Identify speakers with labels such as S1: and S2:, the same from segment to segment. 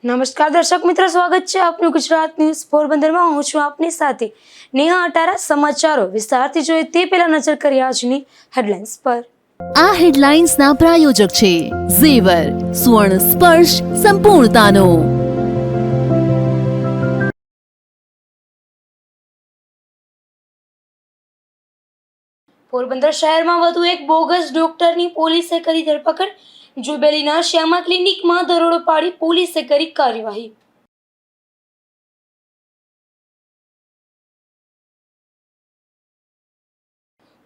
S1: નમસ્કાર દર્શક મિત્રો, સ્વાગત છે આપનું ગુજરાત ન્યૂઝ પોરબંદરમાં। હું છું આપની સાથે નેહા અટારા। સમાચારો વિસ્તારથી જોઈએ તે પહેલા નજર કરીએ આજની હેડલાઇન્સ પર।
S2: આ હેડલાઇન્સના પ્રાયોજક છે ઝેવર, સ્વર્ણ સ્પર્શ સંપૂર્ણતાનો।
S1: પોરબંદર શહેરમાં વધુ એક બોગસ ડોક્ટરની પોલીસે કરી ધરપકડ। જુબેલીના શ્યામા ક્લિનિકમાં દરોડો પાડી પોલીસે કરી કાર્યવાહી।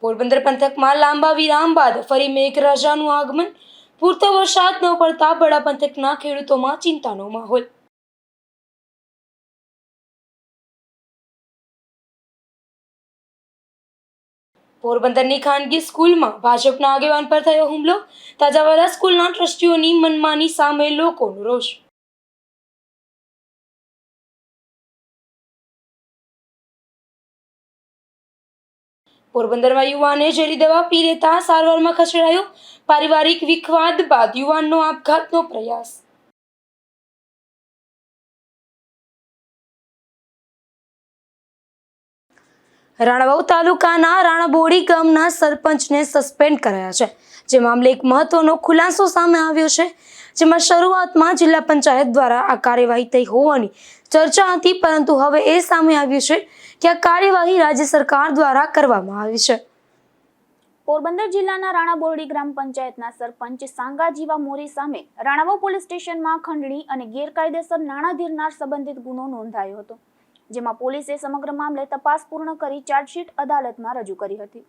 S1: પોરબંદર પંથકમાં લાંબા વિરામ બાદ ફરી મેઘરાજાનું આગમન। પૂરતો વરસાદ ન પડતા બડા પંથકના ખેડૂતોમાં ચિંતાનો માહોલ। પોરબંદરની ખાનગી સ્કૂલમાં ભાજપના આગેવાન પર થયો હુમલો। તાજાવાલા સ્કૂલના ટ્રસ્ટીઓની મનમાની સામે લોકોનો રોષ। પોરબંદરમાં યુવાને ઝેરી દવા પી લેતા સારવારમાં ખસેડાયો। પારિવારિક વિખવાદ બાદ યુવાનનો આપઘાતનો પ્રયાસ। રાણાવાવ તાલુકાના રાણાબોડી ગામના સરપંચને સસ્પેન્ડ કરાયા છે। જે મામલે એક મહત્વનો ખુલાસો સામે આવ્યો છે, જેમાં શરૂઆતમાં જિલ્લા પંચાયત દ્વારા આ કાર્યવાહી થઈ હોવાની ચર્ચા હતી, પરંતુ હવે એ સામે આવ્યું છે કે આ કાર્યવાહી રાજ્ય સરકાર દ્વારા કરવામાં આવી છે।
S3: પોરબંદર જિલ્લાના રાણાબોરડી ગ્રામ પંચાયતના સરપંચ સાંગાજીવા મોરી સામે રાણાવાવ પોલીસ સ્ટેશનમાં ખંડણી અને ગેરકાયદેસર નાણાં ધીરનાર સંબંધિત ગુનો નોંધાયો હતો, જેમાં પોલીસે સમગ્ર મામલે તપાસ પૂર્ણ કરી ચાર્જશીટ અદાલતમાં રજૂ કરી હતી।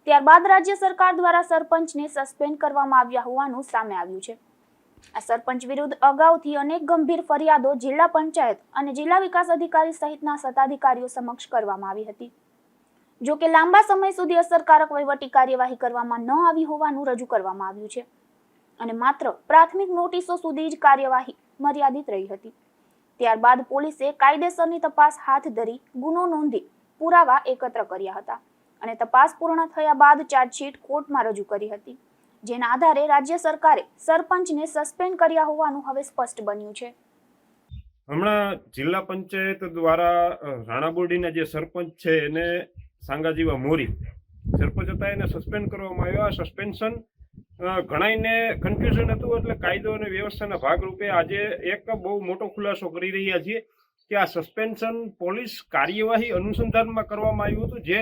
S3: ત્યારબાદ રાજ્ય સરકાર દ્વારા સરપંચને સસ્પેન્ડ કરવામાં આવ્યા હોવાનું સામે આવ્યું છે। આ સરપંચ વિરુદ્ધ અગાઉથી અનેક ગંભીર ફરિયાદો જિલ્લા પંચાયત અને જિલ્લા વિકાસ અધિકારી સહિતના સત્તાધિકારીઓ સમક્ષ કરવામાં આવી હતી। જો કે લાંબા સમય સુધી અસરકારક વહીવટી કાર્યવાહી કરવામાં ન આવી હોવાનું રજૂ કરવામાં આવ્યું છે અને માત્ર પ્રાથમિક નોટિસો સુધી જ કાર્યવાહી મર્યાદિત રહી હતી। ત્યારબાદ પોલીસે કાયદેસરની તપાસ હાથ ધરી ગુનો નોંધી પુરાવા એકત્ર કર્યા હતા અને તપાસ પૂર્ણ થયા બાદ ચાર્જશીટ કોર્ટમાં રજૂ કરી હતી, જેના આધારે રાજ્ય સરકારે સરપંચને સસ્પેન્ડ કર્યા હોવાનું હવે સ્પષ્ટ બન્યું છે।
S4: હમણાં જિલ્લા પંચાયત દ્વારા રાણાબોરડીના જે સરપંચ છે એને સાંગાજીવા મોરી સરપંચ હતા, એને સસ્પેન્ડ કરવામાં આવ્યો। આ સસ્પેન્શન ઘણાઈને કન્ફ્યુઝન હતું, એટલે કાયદો અને વ્યવસ્થાના ભાગરૂપે આજે એક બહુ મોટો ખુલાસો કરી રહ્યા છીએ કે આ સસ્પેન્શન પોલીસ કાર્યવાહી અનુસંધાનમાં કરવામાં આવ્યું હતું, જે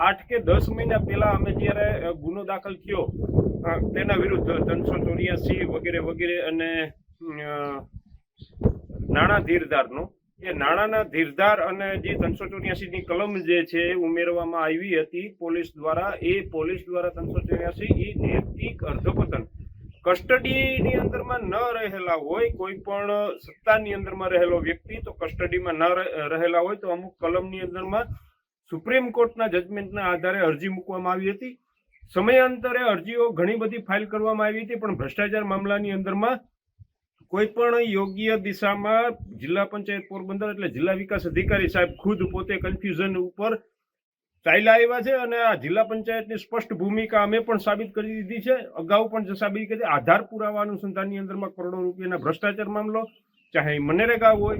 S4: 8 કે 10 મહિના પહેલા અમે જ્યારે ગુનો દાખલ થયો તેના વિરુદ્ધ 384 વગેરે વગેરે અને નાણાં ધીરધારનો એ નાણાંના ધીરધાર અને જે 384ની કલમ જે છે ઉમેરવામાં આવી હતી પોલીસ દ્વારા। એ પોલીસ દ્વારા 384 એ નૈતિક અર્ધપતન કસ્ટડીની અંદરમાં ન રહેલા હોય, કોઈ પણ સત્તાની અંદરમાં રહેલો વ્યક્તિ તો કસ્ટડીમાં ન રહેલા હોય તો અમુક કલમની અંદરમાં સુપ્રીમ કોર્ટના જજમેન્ટના આધારે અરજી મૂકવામાં આવી હતી। સમયાંતરે અરજીઓ ઘણી બધી ફાઇલ કરવામાં આવી હતી, પણ ભ્રષ્ટાચાર મામલાની અંદરમાં કોઈ પણ યોગ્ય દિશામાં જિલ્લા પંચાયત પોરબંદર એટલે જિલ્લા વિકાસ અધિકારી સાહેબ ખુદ પોતે કન્ફ્યુઝન ઉપર ચાલ્યા આવ્યા છે અને આ જિલ્લા પંચાયતની સ્પષ્ટ ભૂમિકા અમે પણ સાબિત કરી દીધી છે। અગાઉ પણ સાબિત કરી આધાર પુરાવા અનુસંધાનની અંદરમાં કરોડો રૂપિયાના ભ્રષ્ટાચાર મામલો, ચાહે મનરેગા હોય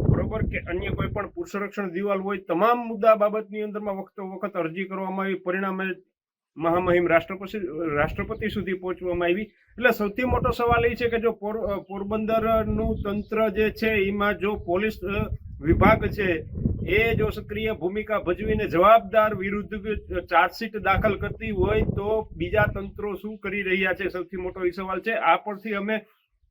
S4: બરોબર કે અન્ય કોઈ પણ પુરુષ સંરક્ષણ દિવાલ હોય, તમામ મુદ્દા બાબતની અંદરમાં વખતો વખત અરજી કરવામાં આવી, પરિણામે મહામહિમ રાષ્ટ્રપતિ સુધી પહોંચવામાં આવી। એટલે સૌથી મોટો સવાલ એ છે કે જો પોરબંદરનું તંત્ર જે છે એમાં જો પોલીસ વિભાગ છે એ જો સક્રિય ભૂમિકા ભજવીને જવાબદાર વિરુદ્ધ ચાર્જશીટ દાખલ કરતી હોય તો બીજા તંત્રો શું કરી રહ્યા છે, સૌથી મોટો એ સવાલ છે। આ પરથી અમે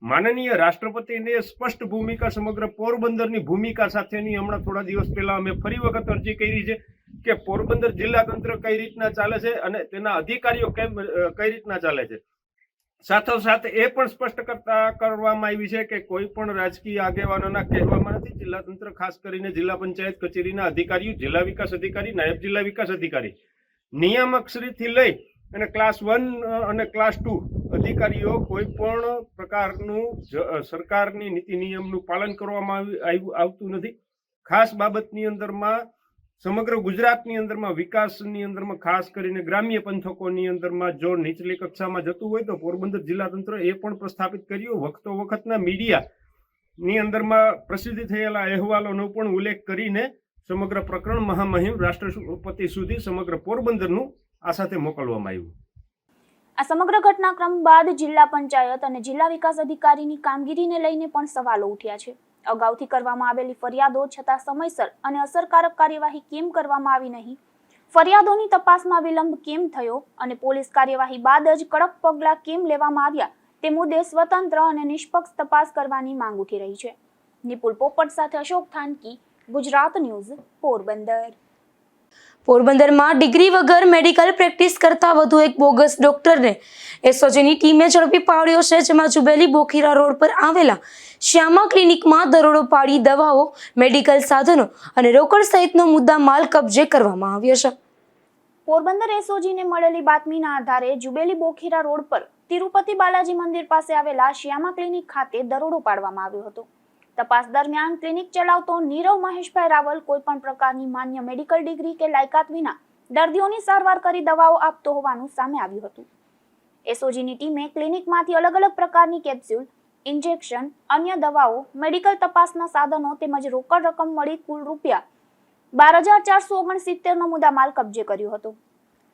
S4: માનનીય રાષ્ટ્રપતિને સ્પષ્ટ ભૂમિકા સમગ્ર પોરબંદરની ભૂમિકા સાથેની હમણાં થોડા દિવસ પહેલા અમે ફરી વખત અરજી કરી છે કે પોરબંદર જિલ્લા તંત્ર કઈ રીતના ચાલે છે અને તેના અધિકારીઓ કઈ રીતના ચાલે છે। સાથોસાથ એ પણ સ્પષ્ટ કરવામાં આવી છે કે કોઈ પણ રાજકીય આગેવાનોના કહેવામાં નથી, જિલ્લા તંત્ર ખાસ કરીને જિલ્લા પંચાયત કચેરીના અધિકારીઓ, જિલ્લા વિકાસ અધિકારી, નાયબ જિલ્લા વિકાસ અધિકારી, નિયામક શ્રીથી લઈ અને ક્લાસ 1 અને ક્લાસ 2 અધિકારીઓ કોઈ પણ પ્રકારનું સરકારની નીતિ નિયમનું પાલન કરવામાં આવતું નથી। ખાસ બાબતની અંદરમાં સમગ્ર ગુજરાતની અંદરમાં વિકાસની અંદરમાં ખાસ કરીને ગ્રામ્ય પંથકોની અંદરમાં જો નીચલી કક્ષામાં જતું હોય તો પોરબંદર જિલ્લા તંત્ર એ પણ પ્રસ્થાપિત કર્યું। વખતો વખતના મીડિયા ની અંદરમાં પ્રસિદ્ધ થયેલા અહેવાલોનો પણ ઉલ્લેખ કરીને સમગ્ર પ્રકરણ મહામહિમ રાષ્ટ્રપતિ સુધી સમગ્ર પોરબંદરનું આ સાથે મોકલવામાં આવ્યું.
S3: આ સમગ્ર ઘટનાક્રમ બાદ જિલ્લા પંચાયત અને જિલ્લા વિકાસ અધિકારીની કામગીરીને લઈને પણ સવાલો ઉઠ્યા છે. અગાઉથી કરવામાં આવેલી ફરિયાદો છતાં સમયસર અને અસરકારક કાર્યવાહી કેમ કરવામાં આવી નહીં, ફરિયાદોની તપાસમાં વિલંબ કેમ થયો અને પોલીસ કાર્યવાહી બાદ જ કડક પગલાં કેમ લેવામાં આવ્યા તે મુદ્દે સ્વતંત્ર અને નિષ્પક્ષ તપાસ કરવાની માંગ ઉઠી રહી છે. નિપુલ પોપટ સાથે અશોક થાનકી, ગુજરાત ન્યૂઝ, પોરબંદર.
S1: પોરબંદરમાં ડિગ્રી વગર મેડિકલ પ્રેક્ટિસ કરતા વધુ એક બોગસ ડોક્ટરને એસઓજીની ટીમે ઝડપી પાડ્યો છે, જેમાં જુબેલી બોખીરા રોડ પર આવેલા શ્યામા ક્લિનિકમાં દરોડો પાડી દવાઓ, મેડિકલ સાધનો અને રોકડ સહિતનો મુદ્દા માલ કબજે કરવામાં આવ્યો છે.
S3: પોરબંદર એસઓજીને મળેલી બાતમીના આધારે જુબેલી બોખીરા રોડ પર તિરુપતિ બાલાજી મંદિર પાસે આવેલા શ્યામા ક્લિનિક ખાતે દરોડો પાડવામાં આવ્યો હતો. તપાસ દરમિયાન ક્લિનિક ચલાવતો નીરવ મહેશભાઈ રાવલ કોઈ પણ પ્રકારની માન્ય મેડિકલ ડિગ્રી કે લાયકાત વિના દર્દીઓની સારવાર કરી દવાઓ આપતો હોવાનું સામે આવ્યું હતું. એસઓજીની ટીમે ક્લિનિકમાંથી અલગ અલગ પ્રકારની કેપ્સ્યુલ, ઇન્જેક્શન, અન્ય દવાઓ, મેડિકલ તપાસના સાધનો તેમજ રોકડ રકમ મળી કુલ રૂપિયા 12,469 નો મુદ્દામાલ કબજે કર્યો હતો.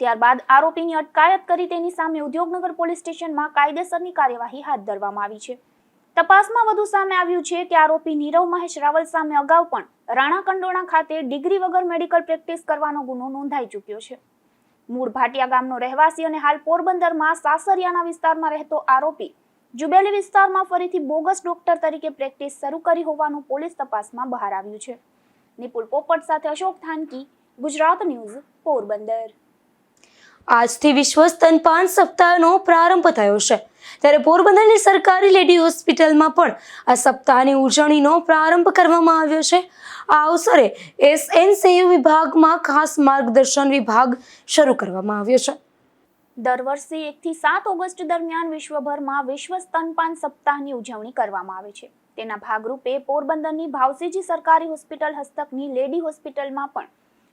S3: ત્યારબાદ આરોપીની અટકાયત કરી તેની સામે ઉદ્યોગનગર પોલીસ સ્ટેશનમાં કાયદેસરની કાર્યવાહી હાથ ધરવામાં આવી છે. તપાસમાં વધુ સામે આવ્યું છે કે આરોપી નીરવ મહેશ રાવલ સામે અગાઉ પણ રાણા કંડોણા ખાતે ડિગ્રી વગર મેડિકલ પ્રેક્ટિસ કરવાનો ગુનો નોંધાઈ ચૂક્યો છે. મૂળ ભાટિયા ગામનો રહેવાસી અને હાલ પોરબંદરમાં સાસરિયાના વિસ્તારમાં રહેતો આરોપી જુબેલી વિસ્તારમાં ફરીથી બોગસ ડોક્ટર તરીકે પ્રેક્ટિસ શરૂ કરી હોવાનું પોલીસ તપાસમાં બહાર આવ્યું છે. નિપુલ પોપટ સાથે અશોક થાનકી, ગુજરાત ન્યૂઝ, પોરબંદર.
S1: આજથી વિશ્વ સ્તનપાન સપ્તાહનો પ્રારંભ થયો છે, ત્યારે પોરબંદરની સરકારી લેડી હોસ્પિટલમાં પણ આ સપ્તાહની ઉજવણીનો પ્રારંભ કરવામાં આવ્યો છે. આ અવસરે એસએનસીયુ વિભાગમાં ખાસ માર્ગદર્શન વિભાગ શરૂ કરવામાં આવ્યો છે.
S3: દર વર્ષે 1 થી 7 ઓગસ્ટ દરમિયાન વિશ્વભરમાં વિશ્વ સ્તનપાન સપ્તાહની ઉજવણી કરવામાં આવે છે. તેના ભાગરૂપે પોરબંદરની ભાવસીજી સરકારી હોસ્પિટલ હસ્તકની લેડી હોસ્પિટલમાં પણ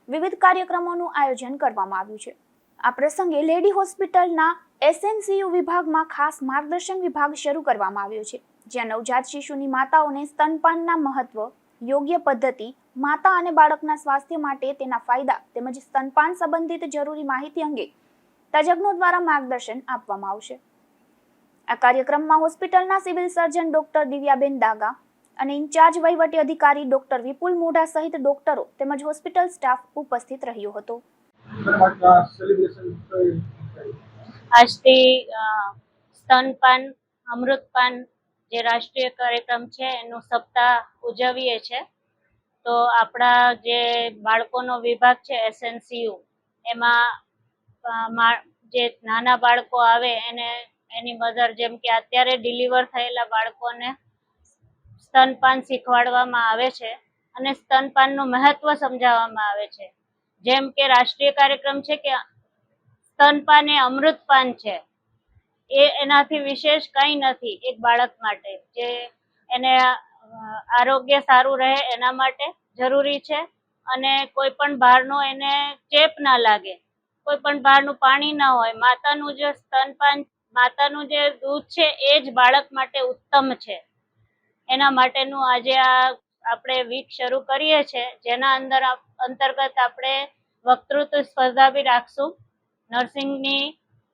S3: વિવિધ કાર્યક્રમોનું આયોજન કરવામાં આવ્યું છે. આ પ્રસંગે લેડી હોસ્પિટલના એસએનસીયુ વિભાગમાં ખાસ માર્ગદર્શન વિભાગ શરૂ કરવામાં આવ્યો છે, જ્યાં નવજાત શિશુની માતાઓને સ્તનપાનના મહત્વ, યોગ્ય પદ્ધતિ, માતા અને બાળકના સ્વાસ્થ્ય માટે તેના ફાયદા તેમજ સ્તનપાન સંબંધિત જરૂરી માહિતી અંગે તજજ્ઞો દ્વારા માર્ગદર્શન આપવામાં આવશે. આ કાર્યક્રમમાં હોસ્પિટલના સિવિલ સર્જન ડોક્ટર દિવ્યાબેન દાગા અને ઇન્ચાર્જ વહીવટી અધિકારી ડોક્ટર વિપુલ મોઢા સહિત ડોક્ટરો તેમજ હોસ્પિટલ સ્ટાફ ઉપસ્થિત રહ્યો હતો.
S5: આજથી સ્તનપાન, અમૃતપાન જે રાષ્ટ્રીય કાર્યક્રમ છે એનું સપ્તાહ ઉજવીએ છીએ. તો આપણા જે બાળકોનો વિભાગ છે એસએનસીયુ, એમાં જે નાના બાળકો આવે એને એની મધર, જેમ કે અત્યારે ડિલિવર થયેલા બાળકોને સ્તનપાન શીખવાડવામાં આવે છે અને સ્તનપાનનું મહત્વ સમજાવવામાં આવે છે. જેમ કે રાષ્ટ્રીય કાર્યક્રમ છે કે સ્તનપાન એ અમૃતપાન છે, એનાથી વિશેષ કંઈ નથી એક બાળક માટે. જે એને આરોગ્ય સારું રહે એના માટે જરૂરી છે અને કોઈ પણ બહારનો એને ચેપ ના લાગે, કોઈ પણ બહારનું પાણી ના હોય. માતાનું જે સ્તનપાન, માતાનું જે દૂધ છે એ જ બાળક માટે ઉત્તમ છે. એના માટેનું આજે આ આપણે વીક શરૂ કરીએ છીએ, જેના અંતર્ગત આપણે વક્તૃત્વ સ્પર્ધા બી રાખશું.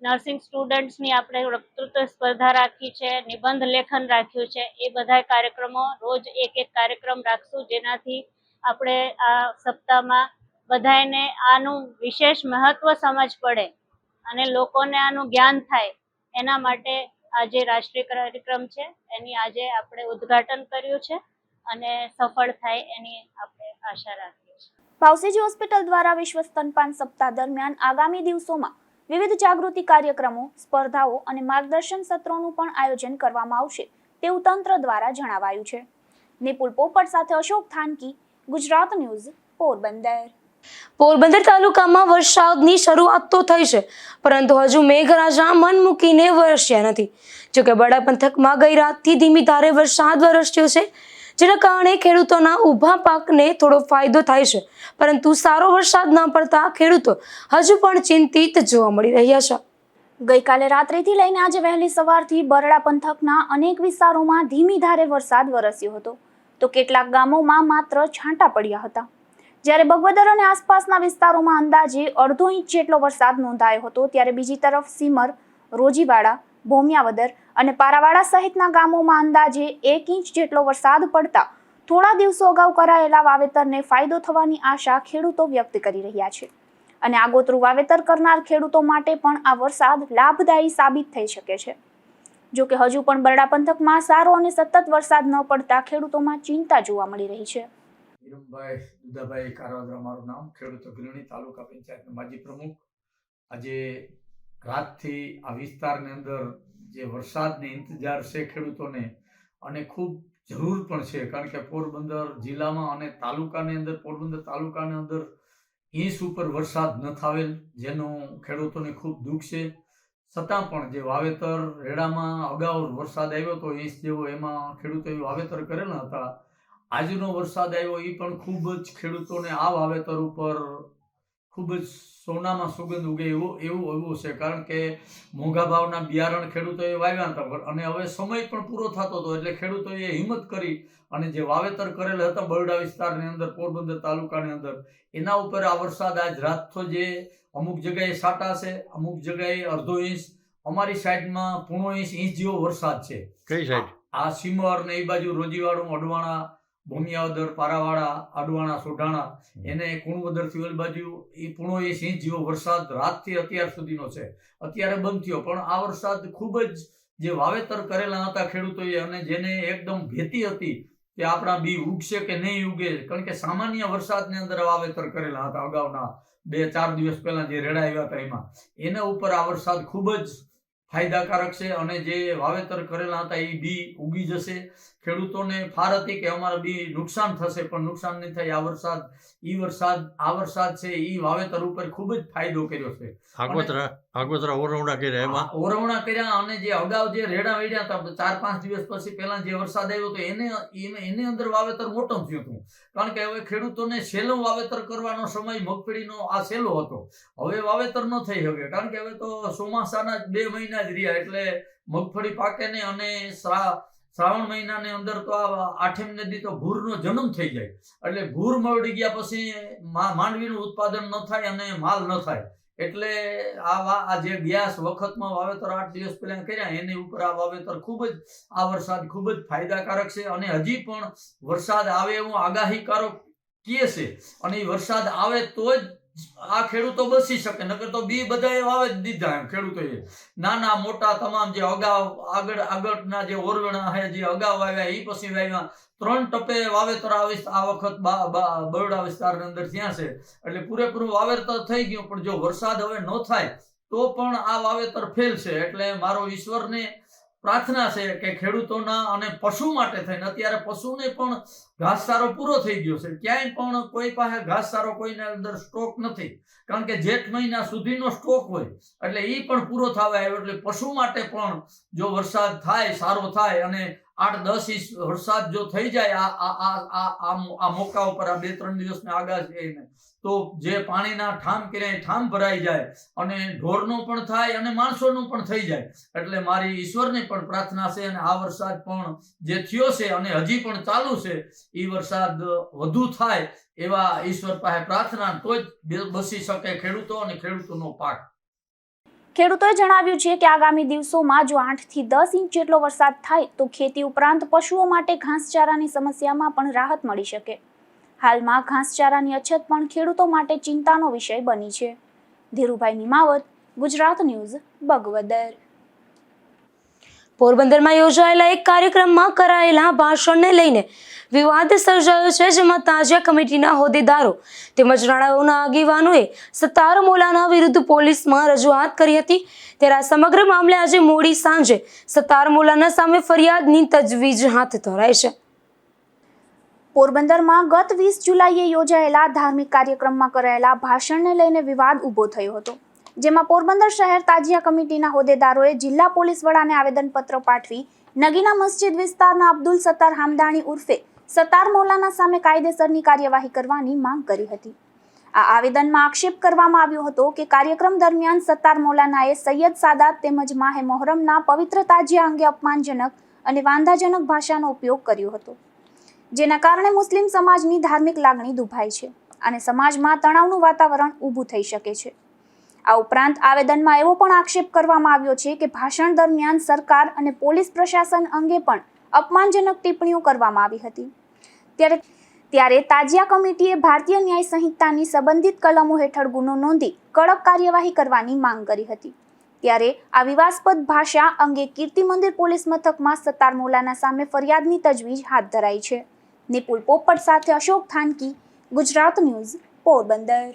S5: નર્સિંગ સ્ટુડન્ટ્સની આપણે વક્તૃત્વ સ્પર્ધા રાખી છે, નિબંધ લેખન રાખ્યું છે. એ બધા કાર્યક્રમો રોજ એક કાર્યક્રમ રાખશું, જેનાથી આપણે આ સપ્તાહમાં બધાને આનું વિશેષ મહત્વ સમજ પડે અને લોકોને આનું જ્ઞાન થાય. એના માટે આજે રાષ્ટ્રીય કાર્યક્રમ છે એની આજે આપણે ઉદ્ઘાટન કર્યું છે અને સફળ થાય એની આપણે આશા રાખીએ છીએ.
S3: ભાવસીજી હોસ્પિટલ દ્વારા વિશ્વ સ્તનપાન સપ્તાહ દરમિયાન આગામી દિવસોમાં વિવિધ જાગૃતિ કાર્યક્રમો, સ્પર્ધાઓ અને માર્ગદર્શન સત્રોનું પણ આયોજન કરવામાં આવશે તેવું તંત્ર દ્વારા જણાવાયું છે. નિપુલ પોપટ સાથે અશોક થાનકી, ગુજરાત ન્યૂઝ, પોરબંદર.
S1: પોરબંદર તાલુકામાં વરસાદની શરૂઆત તો થઈ છે, પરંતુ હજુ મેઘરાજા મન મૂકીને વરસ્યા નથી. જોકે બડા પંથકમાં ગઈ રાતથી ધીમી ધારે વરસાદ વરસ્યો છે, જેના કારણે ખેડૂતોના ઊભા પાકને થોડો ફાયદો થાય છે, પરંતુ સારો વરસાદ ન પડતા ખેડૂતો હજુ પણ ચિંતિત જોવા મળી રહ્યા છે.
S3: ગઈકાલે રાત્રિથી લઈને આજે વહેલી સવારથી બરડા પંથકના અનેક વિસ્તારોમાં ધીમી ધારે વરસાદ વરસ્યો હતો, તો કેટલાક ગામોમાં માત્ર છાંટા પડ્યા હતા. જ્યારે બગવદર અને આસપાસના વિસ્તારોમાં અંદાજે અડધો ઇંચ જેટલો વરસાદ નોંધાયો હતો, ત્યારે બીજી તરફ સીમર, રોજીવાડા, ભોમિયાવદર અને પારાવાડા સહિતના ગામોમાં અંદાજે 1 ઇંચ જેટલો વરસાદ પડતા થોડા દિવસો અગાઉ કરાયેલા વાવેતરને ફાયદો થવાની આશા ખેડૂતો વ્યક્ત કરી રહ્યા છે. અને આગોતરું વાવેતર કરનાર ખેડૂતો માટે પણ આ વરસાદ લાભદાયી સાબિત થઈ શકે છે. જો કે હજુ પણ બરડા પંથકમાં સારો અને સતત વરસાદ ન પડતા ખેડૂતોમાં ચિંતા જોવા મળી રહી છે.
S6: હિરમભાઈ દુદાભાઈ કારાવદરા મારું નામ, ખેડૂત અગ્રણી, તાલુકા પંચાયતના માજી પ્રમુખ. આજે રાતથી આ વિસ્તારની અંદર જે વરસાદની ઇંતજાર છે ખેડૂતોને, અને ખૂબ જરૂર પણ છે, કારણ કે પોરબંદર જિલ્લામાં અને તાલુકાની અંદર, પોરબંદર તાલુકાની અંદર ઇંચ ઉપર વરસાદ ન થાવેલ, જેનું ખેડૂતોને ખૂબ દુઃખ છે. છતાં પણ જે વાવેતર રેડામાં અગાઉ વરસાદ આવ્યો હતો ઇંચ જેવો, એમાં ખેડૂતોએ વાવેતર કરેલા હતા. આજનો વરસાદ આવ્યો એ પણ ખૂબ જ ખેડૂતોને આ વાવેતર ઉપર ખૂબ જ સોનામાં સુગંધ ઉગે એવું છે, કારણ કે મોંઘા ભાવના બિયારણ ખેડૂતોએ વાવ્યા હતા અને હવે સમય પણ પૂરો થતો હતો, એટલે ખેડૂતોએ હિંમત કરી અને જે વાવેતર કરેલા હતા બરડા વિસ્તારની અંદર, પોરબંદર તાલુકાની અંદર, એના ઉપર આ વરસાદ આજ રાતનો જે અમુક જગ્યાએ સાટા છે, અમુક જગ્યાએ અડધો ઇંચ, અમારી સાઈડમાં 1.5 ઇંચ જેવો વરસાદ છે.
S7: કઈ સાઈડ?
S6: આ સીમર ને એ બાજુ રોજીવાડું, અડવાણા, ભૂમિયાવદર, પારાવાડા, અડવાણા, સોઢાણા, એને કુણવદરથી ઓલી બાજુ એ 1.5 ઇંચ જેવો વરસાદ રાતથી અત્યાર સુધીનો છે. અત્યારે બંધ થયો, પણ આ વરસાદ ખૂબ જ જે વાવેતર કરેલા હતા ખેડૂતોએ, અને જેને એકદમ ભીતિ હતી કે આપણા બી ઉગશે કે નહીં ઉગે, કારણ કે સામાન્ય વરસાદની અંદર વાવેતર કરેલા હતા અગાઉના 2-4 દિવસ પહેલા જે રેડા આવ્યા હતા એમાં, એના ઉપર આ વરસાદ ખૂબ જ ફાયદાકારક છે. અને જે વાવેતર કરેલા હતા એ બી ઉગી જશે. ખેડૂતોને ફાર હતી કે અમારા બી નુકસાન થશે, પણ નુકસાન નહીં થાય. આ વરસાદ છે એ વાવેતર ઉપર ખૂબ જ ફાયદો કર્યો છે.
S7: આગોતરા ઓરવણા કર્યા, એમાં
S6: ઓરવણા કર્યા, અને જે અગાઉ જે રેડા વેડ્યા હતા 4-5 દિવસ પછી પહેલા જે વરસાદ આવ્યો હતો એને અંદર વાવેતર મોટું થયું હતું, કારણ કે હવે ખેડૂતોને સહેલું વાવેતર કરવાનો સમય મગફળીનો આ સહેલો હતો. હવે વાવેતર ન થઈ શકે, કારણ કે હવે તો ચોમાસાના 2 મહિના જ રહ્યા, એટલે મગફળી પાકે ને, અને શ્રાવણ મહિનાની અંદર તો આ 8મ નદી તો ભૂરનો જન્મ થઈ જાય, એટલે ભૂર મળી ગયા પછી માંડવીનું ઉત્પાદન ન થાય અને માલ ન થાય. એટલે આ જે ગ્યાસ વખતમાં વાવેતર 8 દિવસ પહેલા કર્યા, એની ઉપર આ વાવેતર આ વરસાદ ખૂબ જ ફાયદાકારક છે. અને હજી પણ વરસાદ આવે એવું આગાહીકારો કહે છે, અને એ વરસાદ આવે તો જ આ ખેડૂતો બચી શકે, નકર તો બી બધાએ વાવે જ દીધા. એમ ખેડૂતોએ નાના મોટા તમામ જે આગળના જે ઓરવણા છે, જે અગાઉ આવ્યા એ પછી વાવ્યા, 3 ટપે વાવેતર આ વખત બરડા વિસ્તારની અંદર ત્યાં છે, એટલે પૂરેપૂરું વાવેતર થઈ ગયું. પણ જો વરસાદ હવે ન થાય તો પણ આ વાવેતર ફેલ છે. એટલે મારો ઈશ્વરને પ્રાર્થના છે કે ખેડૂતોના અને પશુ માટે થઈને, અત્યારે પશુને પણ ઘાસચારો પૂરો થઈ ગયો છે, ક્યાંય પણ કોઈ પાસે ઘાસચારો કોઈના અંદર સ્ટોક નથી, કારણ કે જેઠ મહિના સુધીનો સ્ટોક હોય, એટલે એ પણ પૂરો થવા આવ્યો. એટલે પશુ માટે પણ જો વરસાદ થાય, સારો થાય, અને 8-10 ઇંચ વરસાદ જો થઈ જાય આ મોકા ઉપર, આ 2-3 દિવસની આગાહી છે, તો જે પાણીના ઠામ કર્યા ઠામ ભરાઈ જાય, અને ઢોરનું પણ થાય અને માણસોનું પણ થઈ જાય. એટલે મારી ઈશ્વરની પણ પ્રાર્થના છે, અને આ વરસાદ પણ જે થયો છે અને હજી પણ ચાલુ છે, એ વરસાદ વધુ થાય એવા ઈશ્વર પાસે પ્રાર્થના, તો જ બચી શકે ખેડૂતો અને ખેડૂતોનો પાક.
S3: ખેડૂતોએ જણાવ્યું છે કે આગામી દિવસોમાં જો 8 થી 10 ઇંચ જેટલો વરસાદ થાય તો ખેતી ઉપરાંત પશુઓ માટે ઘાસચારાની સમસ્યામાં પણ રાહત મળી શકે. હાલમાં ઘાસચારાની અછત પણ ખેડૂતો માટે ચિંતાનો વિષય બની છે. ધીરુભાઈ નિમાવત, ગુજરાત ન્યૂઝ, બગવદર.
S1: પોરબંદરમાં યોજાયેલા એક કાર્યક્રમમાં કરાયેલા ભાષણને લઈને વિવાદ સર્જાયો છે, જેમાં તાજિયા કમિટીના હોદ્દેદારો તેમજ રાણાઓના આગેવાનોએ સત્તાર મોલાના વિરુદ્ધ પોલીસમાં રજૂઆત કરી હતી. ત્યારે આ સમગ્ર મામલે આજે મોડી સાંજે સત્તાર મોલાના સામે ફરિયાદની તજવીજ હાથ ધરાઈ છે.
S3: પોરબંદરમાં ગત 20 જુલાઈએ યોજાયેલા ધાર્મિક કાર્યક્રમમાં કરાયેલા ભાષણને લઈને વિવાદ ઊભો થયો હતો, જેમાં પોરબંદર શહેર તાજિયા કમિટીના હોદ્દેદારોએ જિલ્લા પોલીસ વડાને આવેદનપત્ર પાઠવી નગીના મસ્જિદ વિસ્તારના અબ્દુલ સત્તાર હામદાણી ઉર્ફે સત્તાર મૌલાના સામે કાયદેસરની કાર્યવાહી કરવાની માંગ કરી હતી. આ આવેદનમાં આક્ષેપ કરવામાં આવ્યો હતો કે કાર્યક્રમ દરમિયાન સત્તાર મૌલાનાએ સૈયદ સાદાત તેમજ માહે મોહરમના પવિત્ર તાજિયા અંગે અપમાનજનક અને વાંધાજનક ભાષાનો ઉપયોગ કર્યો હતો, જેના કારણે મુસ્લિમ સમાજની ધાર્મિક લાગણી દુભાય છે અને સમાજમાં તણાવનું વાતાવરણ ઊભું થઈ શકે છે. આ ઉપરાંત આવેદનમાં એવો પણ આક્ષેપ કરવામાં આવ્યો છે કે ભાષણ દરમિયાન સરકાર અને પોલીસ પ્રશાસન અંગે પણ અપમાનજનક ટિપ્પણીઓ કરવામાં આવી હતી. ત્યારે તાજિયા કમિટીએ ભારતીય ન્યાય સંહિતાની સંબંધિત કલમો હેઠળ ગુનો નોંધી કડક કાર્યવાહી કરવાની માંગ કરી હતી. ત્યારે આ વિવાદાસ્પદ ભાષા અંગે કીર્તિ મંદિર પોલીસ મથકમાં સત્તાર મૌલાના સામે ફરિયાદની તજવીજ હાથ ધરાઈ છે. નિપુલ પોપટ સાથે અશોક થાનકી, ગુજરાત ન્યૂઝ, પોરબંદર.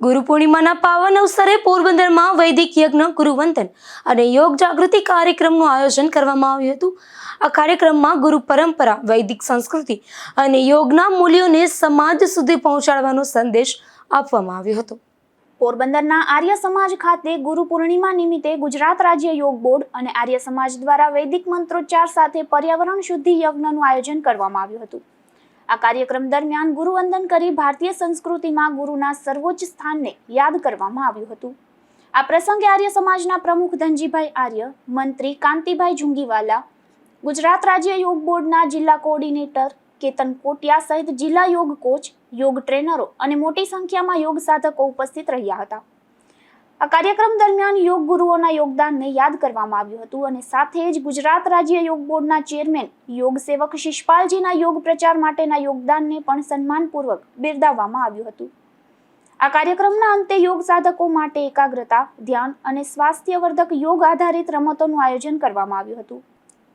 S1: ગુરુ પૂર્ણિમાના પાવન અવસરે પોરબંદરમાં વૈદિક યજ્ઞ, ગુરુવંદન અને યોગ જાગૃતિ કાર્યક્રમનું આયોજન કરવામાં આવ્યું હતું. આ કાર્યક્રમમાં ગુરુ પરંપરા, વૈદિક સંસ્કૃતિ અને યોગના મૂલ્યોને સમાજ સુધી પહોંચાડવાનો સંદેશ આપવામાં આવ્યો હતો.
S3: પોરબંદરના આર્ય સમાજ ખાતે ગુરુ પૂર્ણિમા નિમિત્તે ગુજરાત રાજ્ય યોગ બોર્ડ અને આર્ય સમાજ દ્વારા વૈદિક મંત્રોચ્ચાર સાથે પર્યાવરણ શુદ્ધિ યજ્ઞનું આયોજન કરવામાં આવ્યું હતું. આ કાર્યક્રમ દરમિયાન ગુરુવંદન કરી ભારતીય સંસ્કૃતિમાં ગુરુના સર્વોચ્ચ સ્થાનને યાદ કરવામાં આવ્યું હતું. આ પ્રસંગે આર્ય સમાજના પ્રમુખ ધનજીભાઈ આર્ય, મંત્રી કાંતિભાઈ જુંગીવાલા, ગુજરાત રાજ્ય યોગ બોર્ડના જિલ્લા કોઓર્ડિનેટર કેતન કોટિયા સહિત જિલ્લા યોગ કોચ, યોગ ટ્રેનરો અને મોટી સંખ્યામાં યોગ સાધકો ઉપસ્થિત રહ્યા હતા. આ કાર્યક્રમ દરમિયાન યોગ ગુરુઓના યોગદાનને યાદ કરવામાં આવ્યું હતું અને સાથે જ ગુજરાત રાજ્ય યોગ બોર્ડના ચેરમેન યોગ સેવક શિષપાલજીના યોગ પ્રચાર માટેના યોગદાનને પણ સન્માનપૂર્વક બિરદાવવામાં આવ્યું હતું. આ કાર્યક્રમના અંતે યોગ સાધકો માટે એકાગ્રતા, ધ્યાન અને સ્વાસ્થ્યવર્ધક યોગ આધારિત રમતોનું આયોજન કરવામાં આવ્યું હતું,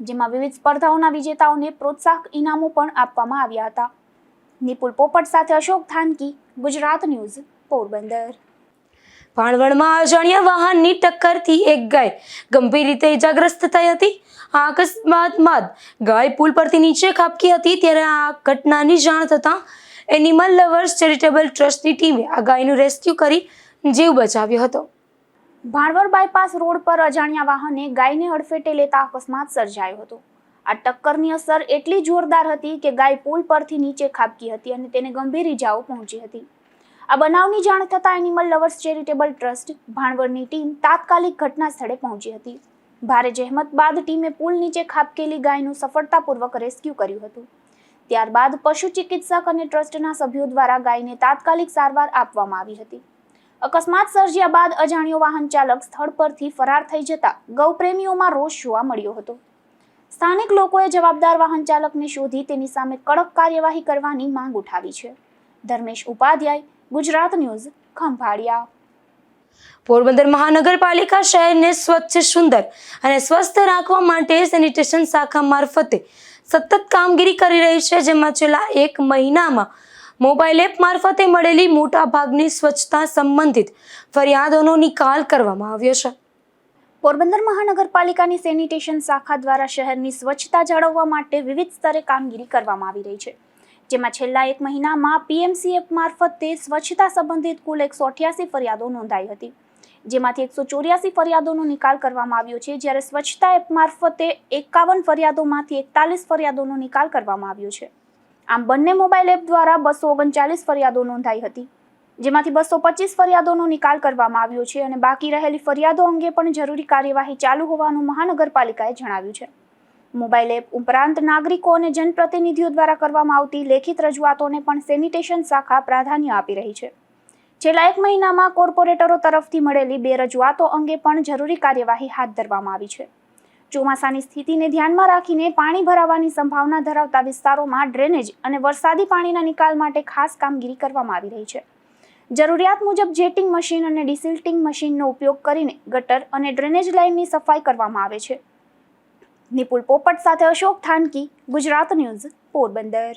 S3: જેમાં વિવિધ સ્પર્ધાઓના વિજેતાઓને પ્રોત્સાહક ઇનામો પણ આપવામાં આવ્યા હતા. નિપુલ પોપટ સાથે અશોક થાનકી, ગુજરાત ન્યૂઝ, પોરબંદર.
S1: ભાણવડમાં અજાણ્યા વાહનની ટક્કરથી એક ગાય ગંભીર રીતે ઇજાગ્રસ્ત થઈ હતી. આ અકસ્માત બાદ ગાય પુલ પરથી નીચે ખાબકી હતી. ત્યારે આ ઘટનાની જાણ થતાં એનિમલ લવર્સ ચેરિટેબલ ટ્રસ્ટની ટીમે આ ગાયનું રેસ્ક્યુ કરી જીવ બચાવ્યો હતો.
S3: ભાણવડ બાયપાસ રોડ પર અજાણ્યા વાહને ગાયને અડફેટે લેતા અકસ્માત સર્જાયો હતો. આ ટક્કરની અસર એટલી જોરદાર હતી કે ગાય પુલ પરથી નીચે ખાબકી હતી અને તેને ગંભીર ઇજાઓ પહોંચી હતી. આ બનાવની જાણ થતાં એનિમલ લવર્સ ચેરિટેબલ ટ્રસ્ટ ભાણવડની ટીમ તાત્કાલિક ઘટના સ્થળે પહોંચી હતી. ભારે જહેમત બાદ ટીમે પુલ નીચે ખાબકેલી ગાયનું સફળતાપૂર્વક રેસ્ક્યુ કર્યું હતું. ત્યારબાદ પશુ ચિકિત્સક અને ટ્રસ્ટના સભ્યો દ્વારા ગાયને તાત્કાલિક સારવાર આપવામાં આવી હતી. અકસ્માત સર્જ્યા બાદ અજાણ્યો વાહન ચાલક સ્થળ પરથી ફરાર થઈ જતા ગૌપ્રેમીઓમાં રોષ જોવા મળ્યો હતો. સ્થાનિક લોકોએ જવાબદાર વાહન ચાલકને શોધી તેની સામે કડક કાર્યવાહી કરવાની માંગ ઉઠાવી છે. ધર્મેશ ઉપાધ્યાય, ગુજરાત ન્યૂઝ, ખંભાળિયા.
S1: પોરબંદર મહાનગરપાલિકા શહેરને સ્વચ્છ, સુંદર અને સ્વસ્થ રાખવા માટે સેનિટેશન શાખા મારફતે સતત કામગીરી કરી રહી છે, જેમાં છેલ્લા એક મહિનામાં મોબાઈલ એપ મારફતે મળેલી મોટા ભાગની સ્વચ્છતા સંબંધિત ફરિયાદોનો નિકાલ કરવામાં આવ્યો છે.
S3: પોરબંદર મહાનગરપાલિકાની સેનિટેશન શાખા દ્વારા શહેરની સ્વચ્છતા જાળવવા માટે વિવિધ સ્તરે કામગીરી કરવામાં આવી રહી છે, જેમાં છેલ્લા એક મહિનામાં પીએમસી એપ મારફતે સ્વચ્છતા સંબંધિત કુલ 188 ફરિયાદો નોંધાઈ હતી, જેમાંથી 184 ફરિયાદોનો નિકાલ કરવામાં આવ્યો છે. જ્યારે સ્વચ્છતા એપ મારફતે 51 ફરિયાદોમાંથી 41 ફરિયાદોનો નિકાલ કરવામાં આવ્યો છે. આમ બંને મોબાઈલ એપ દ્વારા 239 ફરિયાદો નોંધાઈ હતી, જેમાંથી 225 ફરિયાદોનો નિકાલ કરવામાં આવ્યો છે અને બાકી રહેલી ફરિયાદો અંગે પણ જરૂરી કાર્યવાહી ચાલુ હોવાનું મહાનગરપાલિકાએ જણાવ્યું છે. મોબાઈલ એપ ઉપરાંત નાગરિકો અને જનપ્રતિનિધિઓ દ્વારા કરવામાં આવતી લેખિત રજૂઆતોને પણ સેનિટેશન શાખા પ્રાધાન્ય આપી રહી છે. છેલ્લા એક મહિનામાં કોર્પોરેટરો તરફથી મળેલી 2 રજૂઆતો અંગે પણ જરૂરી કાર્યવાહી હાથ ધરવામાં આવી છે. ચોમાસાની સ્થિતિને ધ્યાનમાં રાખીને પાણી ભરાવાની સંભાવના ધરાવતા વિસ્તારોમાં ડ્રેનેજ અને વરસાદી પાણીના નિકાલ માટે ખાસ કામગીરી કરવામાં આવી રહી છે. જરૂરિયાત મુજબ જેટિંગ મશીન અને ડિસિલ્ટિંગ મશીનનો ઉપયોગ કરીને ગટર અને ડ્રેનેજ લાઇનની સફાઈ કરવામાં આવે છે. નિપુલ પોપટ સાથે અશોક થાનકી, ગુજરાત ન્યૂઝ, પોરબંદર.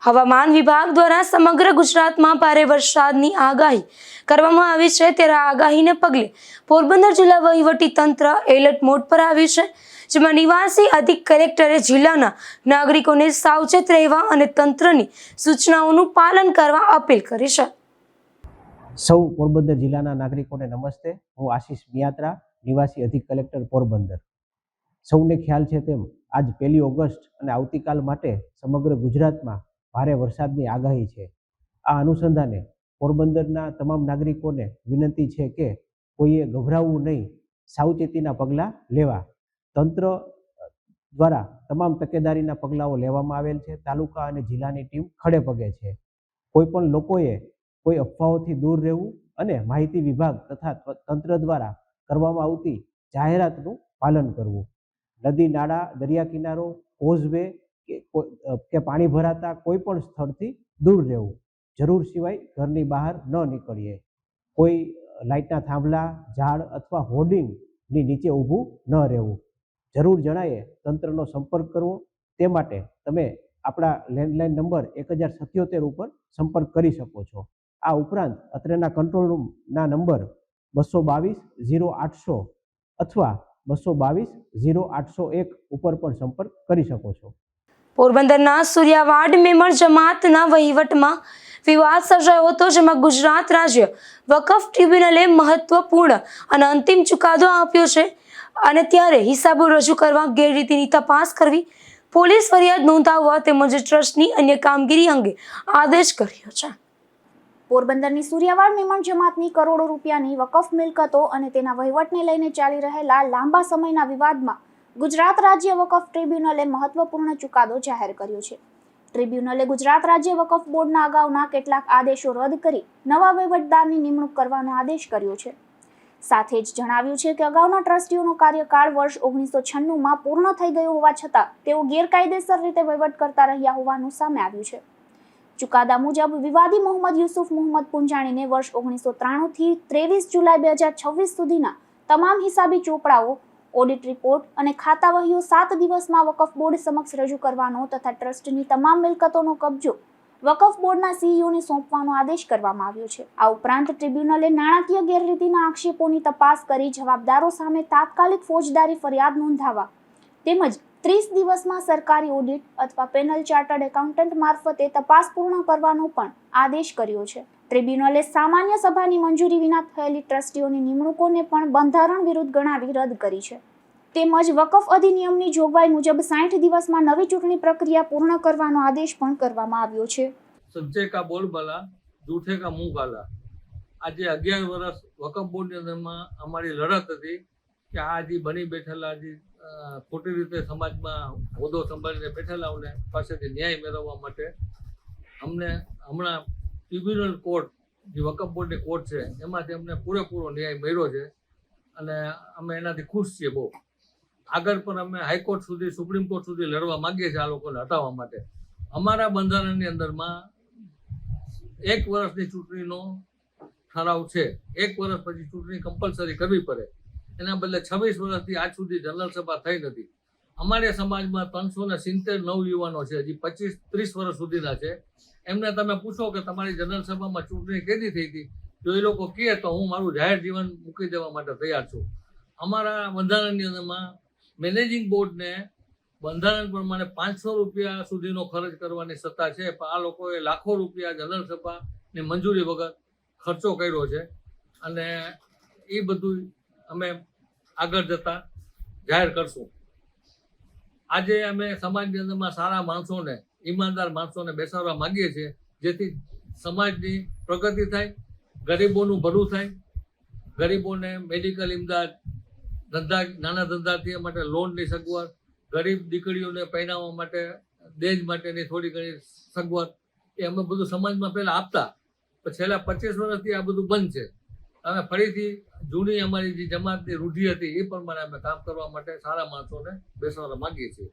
S1: હવામાન વિભાગ દ્વારા સમગ્ર ગુજરાતમાં ભારે વરસાદની આગાહી કરવામાં આવી છે. ત્યારે આ આગાહીને પગલે પોરબંદર જિલ્લા વહીવટી તંત્ર એલર્ટ મોડ પર આવ્યું છે, જેમાં નિવાસી અધિક કલેક્ટરે જિલ્લાના નાગરિકોને સાવચેત રહેવા અને તંત્રની સૂચનાઓનું પાલન કરવા અપીલ કરી છે.
S8: સૌ પોરબંદર જિલ્લાના નાગરિકોને નમસ્તે. હું આશીષ મિયાત્રા, નિવાસી અધિક કલેક્ટર પોરબંદર. સૌને ખ્યાલ છે તેમ આજ 1 ઓગસ્ટ અને આવતીકાલ માટે સમગ્ર ગુજરાતમાં ભારે વરસાદની આગાહી છે. આ અનુસંધાને પોરબંદરના તમામ નાગરિકોને વિનંતી છે કે કોઈએ ગભરાવવું નહીં, સાવચેતીના પગલાં લેવા. તંત્ર દ્વારા તમામ તકેદારીના પગલાઓ લેવામાં આવેલ છે. તાલુકા અને જિલ્લાની ટીમ ખડે પગે છે. કોઈ પણ લોકોએ કોઈ અફવાઓથી દૂર રહેવું અને માહિતી વિભાગ તથા તંત્ર દ્વારા કરવામાં આવતી જાહેરાતનું પાલન કરવું. નદી, નાળા, દરિયા કિનારો, કોઝવે કે પાણી ભરાતા કોઈ પણ સ્થળથી દૂર રહેવું. જરૂર સિવાય ઘરની બહાર ન નીકળીએ. કોઈ લાઇટના થાંભલા, ઝાડ અથવા હોર્ડિંગની નીચે ઊભું ન રહેવું. જરૂર જણાયે તંત્રનો સંપર્ક કરવો. તે માટે તમે આપણા લેન્ડલાઇન નંબર 1077 ઉપર સંપર્ક કરી શકો છો. આ ઉપરાંત અત્રેના કંટ્રોલ રૂમના નંબર 222-0800 અથવા 222-0801 ઉપર પણ સંપર્ક કરી શકો છો.
S1: પોરબંદરના સૂર્યાવાડ મેમણ જમાતના વહીવટમાં વિવાદ સર્જાયો હતો, જેમાં ગુજરાત રાજ્ય વકફ ટ્રિબ્યુનલે મહત્વપૂર્ણ અને અંતિમ ચુકાદો આપ્યો છે અને ત્યારે હિસાબો રજૂ કરવા, ગેરરીતિની તપાસ કરવી, પોલીસ ફરિયાદ નોંધાવવા તેમજ ટ્રસ્ટની અન્ય કામગીરી અંગે આદેશ કર્યો છે.
S3: પોરબંદરની સૂર્યાવાડ મેમણ જમાતની કરોડો રૂપિયાની વકફ મિલકતો અને તેના વહીવટને લઈને ચાલી રહેલા લાંબા સમયના વિવાદમાં ગુજરાત રાજ્ય વકફ ટ્રિબ્યુનલે મહત્વપૂર્ણ ચુકાદો જાહેર કર્યો છે. ટ્રિબ્યુનલે ગુજરાત રાજ્ય વકફ બોર્ડના અગાઉના કેટલાક આદેશો રદ કરી નવા વહીવટદારની નિમણૂક કરવાનો આદેશ કર્યો છે. સાથે જ જણાવ્યું છે કે અગાઉના ટ્રસ્ટીઓનો કાર્યકાળ વર્ષ 1996માં પૂર્ણ થઈ ગયો હોવા છતાં તેઓ ગેરકાયદેસર રીતે વહીવટ કરતા રહ્યા હોવાનું સામે આવ્યું છે. ચુકાદા મુજબ વિવાદી મોહમ્મદ યુસુફ મોહમ્મદ પુંજાણીને વર્ષ 1993 થી 23 જુલાઈ 2026 સુધીના તમામ હિસાબી ચોપડાઓ, ઓડિટ રિપોર્ટ અને ખાતા વહીઓ 7 દિવસમાં વકફ બોર્ડ સમક્ષ રજૂ કરવાનો તથા ટ્રસ્ટની તમામ મિલકતોનો કબજો વકફ બોર્ડના સીઈઓને સોંપવાનો આદેશ કરવામાં આવ્યો છે. આ ઉપરાંત ટ્રિબ્યુનલે નાણાકીય ગેરરીતિના આક્ષેપોની તપાસ કરી જવાબદારો સામે તાત્કાલિક ફોજદારી ફરિયાદ નોંધાવવા તેમજ 30 દિવસમાં સરકારી ઓડિટ અથવા પેનલ ચાર્ટર્ડ એકાઉન્ટન્ટ મારફતે તપાસ પૂર્ણ કરવાનો પણ આદેશ કર્યો છે. ટ્રિબ્યુનલે સામાન્ય સભાની મંજૂરી વિના થયેલી ટ્રસ્ટીઓની નિમણૂકોને પણ બંધારણ વિરુદ્ધ ગણાવી રદ કરી છે. તેમજ વકફ અધિનિયમની જોગવાઈ મુજબ 60 દિવસમાં નવી ચૂંટણી પ્રક્રિયા પૂર્ણ કરવાનો આદેશ પણ કરવામાં આવ્યો છે.
S6: સચ્ચે કા બોલબાલા, જૂઠે કા મુંહ કાલા. આજે 11 વર્ષ વકફ બોર્ડની અંદરમાં અમારી લડત હતી કે આ જે બની બેઠેલા જે ખોટી રીતે સમાજમાં હોદ્દો સંભાળીને બેઠેલાઓને પાસેથી ન્યાય મેળવવા માટે અમને હમણાં ટ્રિબ્યુનલ કોર્ટ, જે વકફ બોર્ડની કોર્ટ છે, એમાંથી અમને પૂરેપૂરો ન્યાય મળ્યો છે અને અમે એનાથી ખુશ છીએ બહુ. આગળ પણ અમે હાઈકોર્ટ સુધી, સુપ્રીમ કોર્ટ સુધી લડવા માંગીએ છીએ આ લોકોને હટાવવા માટે. અમારા બંધારણની અંદરમાં 1 વર્ષની ચૂંટણીનો ઠરાવ છે. 1 વર્ષ પછી ચૂંટણી કમ્પલસરી કરવી પડે. એના બદલે 26 વર્ષથી આજ સુધી જનરલ સભા થઈ નથી. અમારે સમાજમાં 370 નવયુવાનો છે, હજી 25-30 વર્ષ સુધીના છે. એમને તમે પૂછો કે તમારી જનરલ સભામાં ચૂંટણી કેદી થઈ હતી, જો એ લોકો કહે તો હું મારું જાહેર જીવન મૂકી દેવા માટે તૈયાર છું. અમારા બંધારણની અંદરમાં મેનેજિંગ બોર્ડને બંધારણ પ્રમાણે 500 રૂપિયા સુધીનો ખર્ચ કરવાની સત્તા છે, પણ આ લોકોએ લાખો રૂપિયા જનરલ સભાની મંજૂરી વગર ખર્ચો કર્યો છે અને એ બધું અમે આગળ જતા જાહેર કરશું. આજે અમે સમાજની અંદરમાં સારા માણસોને, ઈમાનદાર માણસોને બેસાડવા માંગીએ છીએ, જેથી સમાજની પ્રગતિ થાય, ગરીબોનું ભલું થાય, ગરીબોને મેડિકલ ઇમદાદ, નાના ધંધાર્થીઓ માટે લોનની સગવડ, ગરીબ દીકરીઓને પહેરાવવા માટે દહેજ માટેની થોડી ઘણી સગવડ, એ અમે બધું સમાજમાં પહેલાં આપતા. પણ છેલ્લા 25 વર્ષથી આ બધું બંધ છે. અમે ફરીથી જૂની અમારી જે જમાતની રૂઢિ હતી એ પ્રમાણે અમે કામ કરવા માટે સારા માણસોને બેસાડવા માંગીએ છીએ.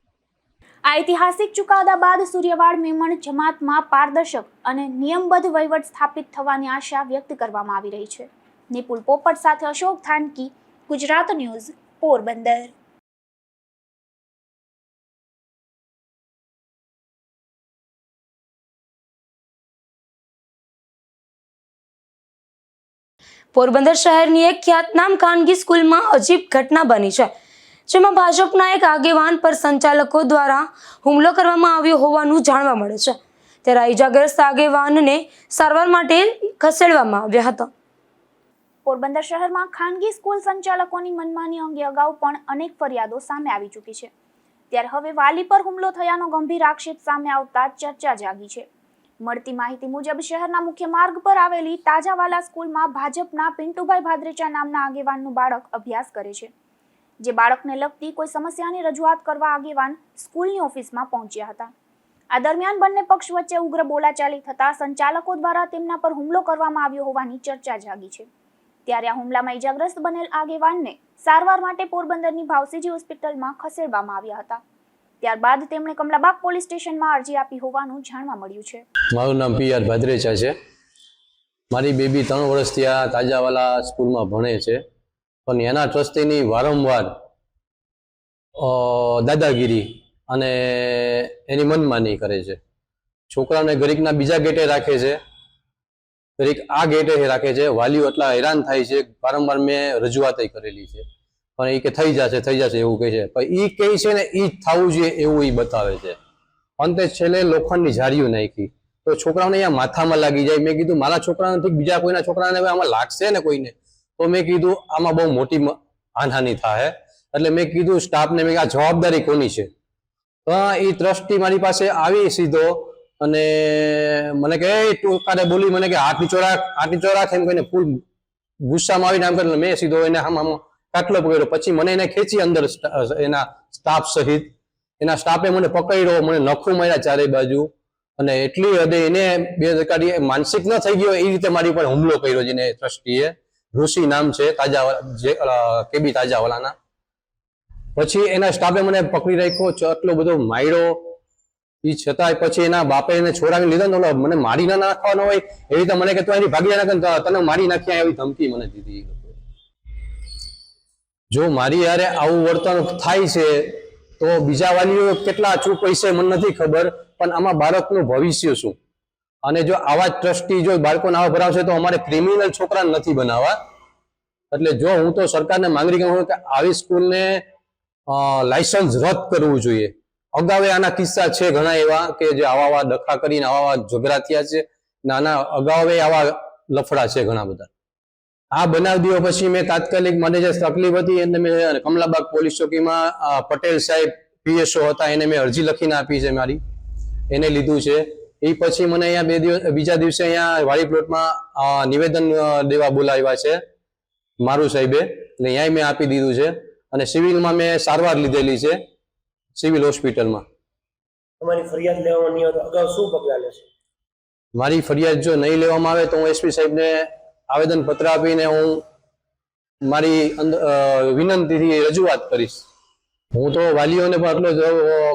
S3: આ ઐતિહાસિક ચુકાદા બાદ સૂર્યવાડ મેમણ જમાતમાં પારદર્શક અને નિયમબદ્ધ વહીવટ સ્થાપિત થવાની આશા વ્યક્ત કરવામાં આવી રહી છે. નિપુલ પોપટ સાથે અશોક થાનકી, ગુજરાત ન્યૂઝ, પોરબંદર.
S1: પોરબંદર શહેરની એક ખ્યાતનામ ખાનગી સ્કૂલમાં અજીબ ઘટના બની છે, જેમાં ભાજપના એક આગેવાન પર સંચાલકો દ્વારા હુમલો કરવામાં આવ્યો હોવાનું જાણવા મળે છે. ત્યારે ઇજાગ્રસ્ત આગેવાનને સારવાર માટે ખસેડવામાં આવ્યા હતા.
S3: પોરબંદર શહેરમાં ખાનગી સ્કૂલ સંચાલકોની મનમાની અંગે અગાઉ પણ અનેક ફરિયાદો સામે આવી ચૂકી છે. ત્યારે હવે વાલી પર હુમલો થયાનો ગંભીર આક્ષેપ સામે આવતા ચર્ચા જાગી છે. મળતી માહિતી મુજબ શહેરના મુખ્ય માર્ગ પર આવેલી તાજાવાલા સ્કૂલમાં ભાજપના પિન્ટુભાઈ ભાદરેચા નામના આગેવાનનું બાળક અભ્યાસ કરે છે, જે બાળકને લગતી કોઈ સમસ્યાની રજૂઆત કરવા આગેવાન સ્કૂલની ઓફિસમાં પહોંચ્યા હતા. આ દરમિયાન બંને પક્ષ વચ્ચે ઉગ્ર બોલાચાલી થતા સંચાલકો દ્વારા તેમના પર હુમલો કરવામાં આવ્યો હોવાની ચર્ચા જાગી છે. ત્યારે આ હુમલામાં ઇજાગ્રસ્ત બનેલ આગેવાનને સારવાર માટે પોરબંદરની ભાવસીજી હોસ્પિટલમાં ખસેડવામાં આવ્યા હતા. ત્યારબાદ તેમણે કમલાબાગ પોલીસ સ્ટેશનમાં અરજી આપી હોવાનું જાણવા મળ્યું છે.
S9: મારું નામ પી.આર. ભાદરેચા છે. મારી બેબી 3 વર્ષથી આ તાજાવાલા સ્કૂલમાં ભણે છે, પણ એના ટ્રસ્ટીની વારંવાર દાદાગીરી અને એની મનમાની કરે છે. છોકરાને ઘડીકના બીજા ગેટે રાખે છે, ઘડીક આ ગેટે રાખે છે. વાલીઓ એટલા હેરાન થાય છે, વારંવાર મેં રજૂઆત કરેલી છે, પણ એ કે થઈ જશે એવું કહે છે. પણ એ કહે છે ને એ જ થવું જોઈએ એવું એ બતાવે છે. અંતે છેલ્લે લોખંડની જારીઓ નાખી તો છોકરાઓને અહીંયા માથામાં લાગી જાય. મેં કીધું મારા છોકરાને ઠીક, બીજા કોઈના છોકરાને આમાં લાગશે ને કોઈને, તો મેં કીધું આમાં બહુ મોટી હાનિ થાય. એટલે મેં કીધું સ્ટાફને, મેં આ જવાબદારી કોની છે? તો એ ટ્રસ્ટી મારી પાસે આવી સીધો અને મને કે ટોકારે બોલી, મને કે હાથ નીચો રાખ એમ કહીને ફૂલ ગુસ્સામાં આવીને આમ કરીને મેં સીધો એને આમ કાટલો પકડ્યો. પછી મને એને ખેંચી અંદર, એના સ્ટાફ સહિત એના સ્ટાફે મને પકડ્યો, મને નખું માર્યા ચારે બાજુ, અને એટલી હદે એને બેદરકારી માનસિક ન થઈ ગયો એ રીતે મારી ઉપર હુમલો કર્યો. જેને ટ્રસ્ટીએ, ઋષિ નામ છે તાજાવાલા, કેબી તાજાવાલાના. પછી એના સ્ટાફે મને પકડી રાખ્યો, આટલો બધો માર્યો. એ છતાંય પછી એના બાપે એને છોડાવી લીધો ને મને મારી ના નાખવાનો હોય એવી રીતે મને કે તું એની ભાગી નાખ, તને મારી નાખ્યા એવી ધમકી મને દીધી. જો મારી યારે આવું વર્તન થાય છે તો બીજા વાલીઓ કેટલા ચૂપ હશે મને નથી ખબર, પણ આમાં બાળકનું ભવિષ્ય શું? અને જો આવા જ ટ્રસ્ટી જો બાળકોને આવા ભરાવશે તો અમારે ક્રિમિનલ છોકરા નથી બનાવવા. એટલે જો હું તો સરકારને માંગણી કરું કે આવી સ્કૂલને લાયસન્સ રદ કરવું જોઈએ. અગાઉ આના કિસ્સા છે ઘણા એવા કે જે આવા ડખા કરીને આવા ઝઘડા થયા છે, નાના અગાઉ આવા લફડા છે ઘણા બધા. આ બનાવ દીધો પછી મેં તાત્કાલિક મને જે તકલીફ હતી એને મેં કમલાબાગ પોલીસ ચોકીમાં પટેલ સાહેબ પીએસઓ હતા એને મેં અરજી લખીને આપી છે મારી, એને લીધું છે. એ પછી મને અહીંયા બીજા દિવસે અહીંયા વાડી પ્લોટમાં નિવેદન દેવા બોલાવ્યા છે મારું સાહેબે, એટલે અહીંયા મેં આપી દીધું છે. અને સિવિલમાં મેં સારવાર લીધેલી છે સિવિલ હોસ્પિટલમાં.
S10: તમારી ફરિયાદ લેવામાં નહીં આવે તો અગાઉ શું પગલાં લેશે?
S9: મારી ફરિયાદ જો નહીં લેવામાં આવે તો હું એસપી સાહેબને આવેદન પત્ર આપીને હું મારી વિનંતીથી રજૂઆત કરીશ. હું તો વાલીઓને પણ એટલો જ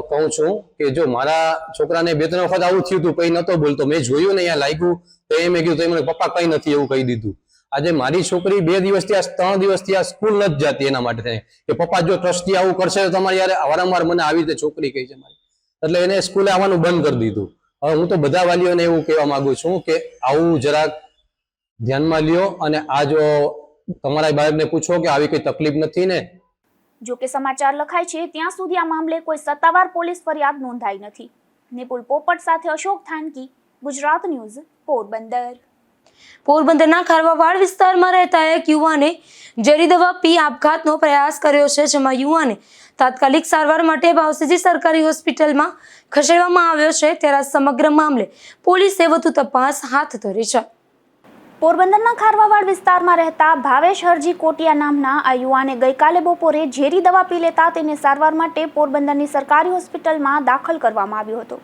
S9: કહું છું કે જો મારા છોકરાને 2-3 વખત આવું થયું હતું, કંઈ નતો બોલતો, મેં જોયું ને અહીંયા લાગ્યું તો એ મેં કીધું તો મને પપ્પા કંઈ નથી એવું કહી દીધું. આજે મારી છોકરી 2 દિવસથી 3 દિવસથી આ સ્કૂલ નથી જતી એના માટે કે પપ્પા જો ટ્રસ્ટી આવું કરશે તો તમારી યાર વારંવાર મને આવી રીતે છોકરી કહી છે મારી, એટલે એને સ્કૂલે આવવાનું બંધ કરી દીધું. હવે હું તો બધા વાલીઓને એવું કહેવા માંગુ છું કે આવું જરાક ધ્યાનમાં લ્યો અને આ જો તમારા બાળકને પૂછો કે આવી કઈ તકલીફ નથી ને.
S3: જો કે સમાચાર લખાય છે ત્યાં સુધી આ મામલે કોઈ સત્તાવાર પોલીસ ફરિયાદ નોંધાઈ નથી. નિપુલ પોપટ સાથે અશોક થાનકી, ગુજરાત ન્યૂઝ, પોરબંદર.
S1: પોરબંદરના ખારવાવાડ વિસ્તારમાં રહેતા એક યુવાને ઝેરી દવા પી આપઘાતનો પ્રયાસ કર્યો છે, જેમાં યુવાને તાત્કાલિક સારવાર માટે ભાવસીજી સરકારી હોસ્પિટલમાં ખસેડવામાં આવ્યો છે. ત્યારે સમગ્ર મામલે પોલીસે વધુ તપાસ હાથ ધરી છે.
S3: પોરબંદરના ખારવાવાડ વિસ્તારમાં રહેતા ભાવેશ હરજી કોટિયા નામના આ યુવાને ગઈકાલે બપોરે ઝેરી દવા પી લેતા તેને સારવાર માટે પોરબંદરની સરકારી હોસ્પિટલમાં દાખલ કરવામાં આવ્યો હતો.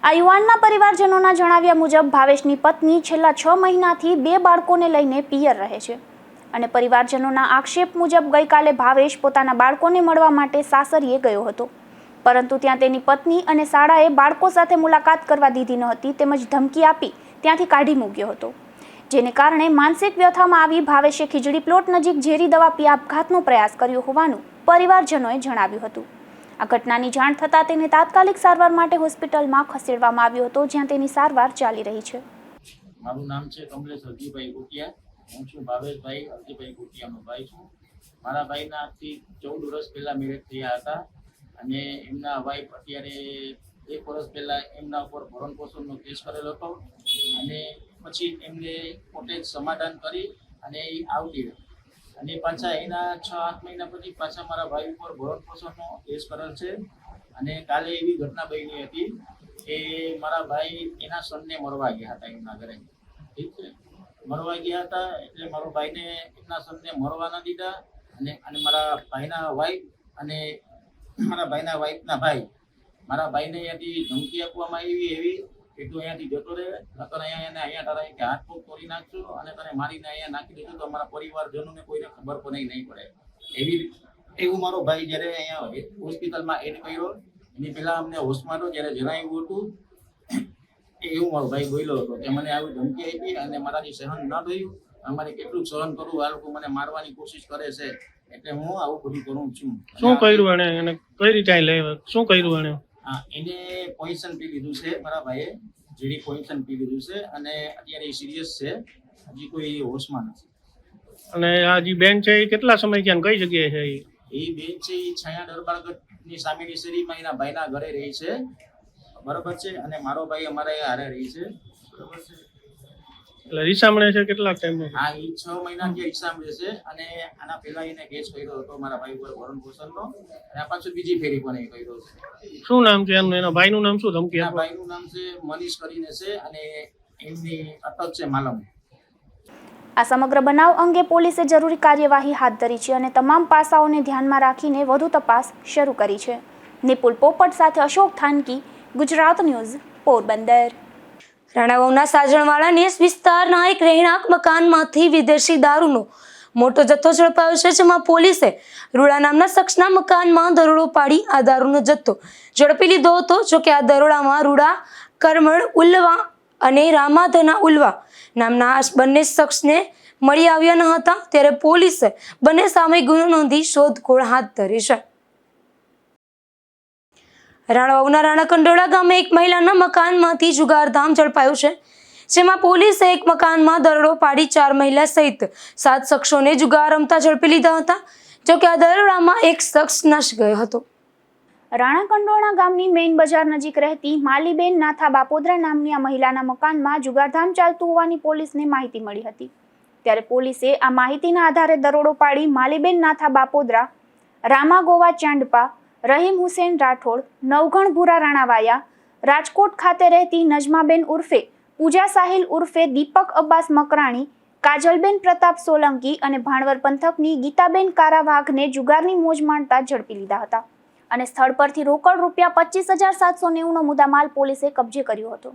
S3: આ યુવાનના પરિવારજનોના જણાવ્યા મુજબ ભાવેશની પત્ની છેલ્લા 6 મહિનાથી 2 બાળકોને લઈને પિયર રહે છે અને પરિવારજનોના આક્ષેપ મુજબ ગઈકાલે ભાવેશ પોતાના બાળકોને મળવા માટે સાસરીએ ગયો હતો, પરંતુ ત્યાં તેની પત્ની અને શાળાએ બાળકો સાથે મુલાકાત કરવા દીધી ન હતી, તેમજ ધમકી આપી ત્યાંથી કાઢી મૂક્યો હતો, જેને કારણે માનસિક વ્યથામાં આવી ભાવેશે ખીજડી પ્લોટ નજીક ઝેરી દવા પી આપઘાતનો પ્રયાસ કર્યો હોવાનું પરિવારજનોએ જણાવ્યું હતું. આ ઘટનાની જાણ થતાં તેને તાત્કાલિક સારવાર માટે હોસ્પિટલમાં ખસેડવામાં આવ્યો હતો, જ્યાં તેની સારવાર ચાલી રહી છે.
S11: મારું નામ છે કમલેશ હરજીભાઈ કોટિયા. હું છું ભાવેશભાઈ હરજીભાઈ કોટિયાનો ભાઈ છું. મારા ભાઈના આજથી 14 વર્ષ પહેલાં મેરેજ થયા હતા અને એમના વાઈફ અત્યારે 1 વર્ષ પહેલાં એમના ઉપર ભરણ પોષણનો કેસ કરેલો હતો અને પછી એમને પોતે જ સમાધાન કરી અને એ આવતી રહી અને પાછા એના 6-8 મહિના પછી પાછા મારા ભાઈ ઉપર ભરણ પોષણનો કેસ કરેલ છે. અને કાલે એવી ઘટના બની હતી એ મારા ભાઈ એના સનને મળવા ગયા હતા એમના ઘરે. ઠીક છે, મળવા ગયા હતા એટલે મારો ભાઈને એમના સનને મળવા ના દીધા અને મારા ભાઈના વાઈફ અને મારા ભાઈના વાઈફના ભાઈ મારા ભાઈને અહીંયાથી ધમકી આપવામાં આવી એવી કે તું અહીંયાથી જતો રહે, નકર અહીંયા તારા કે હાથ પગ તોડી નાખશું અને તને મારીને અહીંયા નાખી દીધું તો અમારા પરિવારજનોને કોઈને ખબર પણ નહીં પડે. એવું મારો ભાઈ જ્યારે અહીંયા હોસ્પિટલમાં એડ કર્યો એની પહેલા અમને હોશમાં હતો જ્યારે જણાવ્યું હતું એવું મારો ભાઈ બોલ્યો હતો કે મને આવી ધમકી આપી અને મારાથી સહન ન થયું, અમારે કેટલું સહન કરવું, આ લોકો મને મારવાની કોશિશ કરે છે એટલે હું આવું બધું કરું છું.
S12: શું કર્યું એને કઈ રીતે શું કર્યું એને?
S11: હા, એને પોઈઝન પી લીધું છે મારા ભાઈએ, જેડી પોઈઝન પી લીધું છે અને અત્યારે સિરિયસ છે, હજી કોઈ હોશમાં નથી.
S12: અને આ જે બેન છે એ કેટલા સમય ક્યાં કઈ જગ્યાએ છે?
S11: એ બેન છે એ છાયા દરબારગઢની સામેની શેરીમાં એના ભાઈના ઘરે રહી છે, બરોબર છે, અને મારો ભાઈ અમારા હારે રહી છે, બરોબર છે.
S12: એટલે રીસામણે છે કેટલા ટાઈમ?
S11: હા, એ 6 મહિનાથી રીસામણે છે અને આના પહેલા એને કેસ કર્યો હતો મારા ભાઈ ઉપર ભરણ પોષણનો અને આ પાછું બીજી ફેરી પણ એ કર્યો છે.
S12: શું નામ છે એનું? એના ભાઈનું નામ શું? ધમકી
S11: એના ભાઈનું નામ છે મનીષ કરીને છે અને એમની અટક છે માલમ.
S3: આ સમગ્ર બનાવ અંગે પોલીસે જરૂરી કાર્યવાહી હાથ ધરી છે અને તમામ પાસાઓને ધ્યાનમાં રાખીને વધુ તપાસ શરૂ કરી છે. નિપુલ પોપટ સાથે અશોક થાનકી, ગુજરાત ન્યૂઝ, પોરબંદર.
S1: રાણાવાવના સાજણવાળા નેસ વિસ્તારના એક રહેણાંક મકાનમાંથી વિદેશી દારૂનો મોટો જથ્થો ઝડપાયો છે, જેમાં પોલીસે રૂડા નામના શખ્સના મકાનમાં દરોડો પાડી આ દારૂનો જથ્થો ઝડપી લીધો હતો. જોકે આ દરોડામાં રૂડા કરમણ ઉલ્વા અને રામાધના ઉલ્વા નામના આ બંને શખ્સને મળી આવ્યા ન હતા, ત્યારે પોલીસે બંને સામે ગુનો નોંધી શોધખોળ હાથ ધરી છે. રાણાવાવના રાણાકંડોળા ગામે એક મહિલાના મકાનમાંથી જુગારધામ ઝડપાયું છે, જેમાં પોલીસે એક મકાનમાં દરોડો પાડી 4 મહિલા સહિત 7 શખ્સોને જુગાર રમતા ઝડપી લીધા હતા. જોકે આ દરોડામાં એક શખ્સ નાસી ગયો હતો.
S3: રાણાકંડોળા ગામની મેઇન બજાર નજીક રહેતી માલીબેન નાથા બાપોદરા નામની આ મહિલાના મકાનમાં જુગારધામ ચાલતું હોવાની પોલીસને માહિતી મળી હતી, ત્યારે પોલીસે આ માહિતીના આધારે દરોડો પાડી માલીબેન નાથા બાપોદરા, રામા ગોવા ચાંડપા, રહીમ હુસેન રાઠોડ, નવઘણ ભૂરા રાણાવાયા, રાજકોટ ખાતે રહેતી નજમાબેન ઉર્ફે પૂજા સાહિલ ઉર્ફે દીપક અબ્બાસ મકરાણી, કાજલબેન પ્રતાપ સોલંકી અને ભાણવર પંથકની ગીતાબેન કારાવાઘને જુગારની મોજ માણતા ઝડપી લીધા હતા અને સ્થળ પરથી રોકડ રૂપિયા 25,790નો મુદ્દામાલ પોલીસે કબજે કર્યો હતો.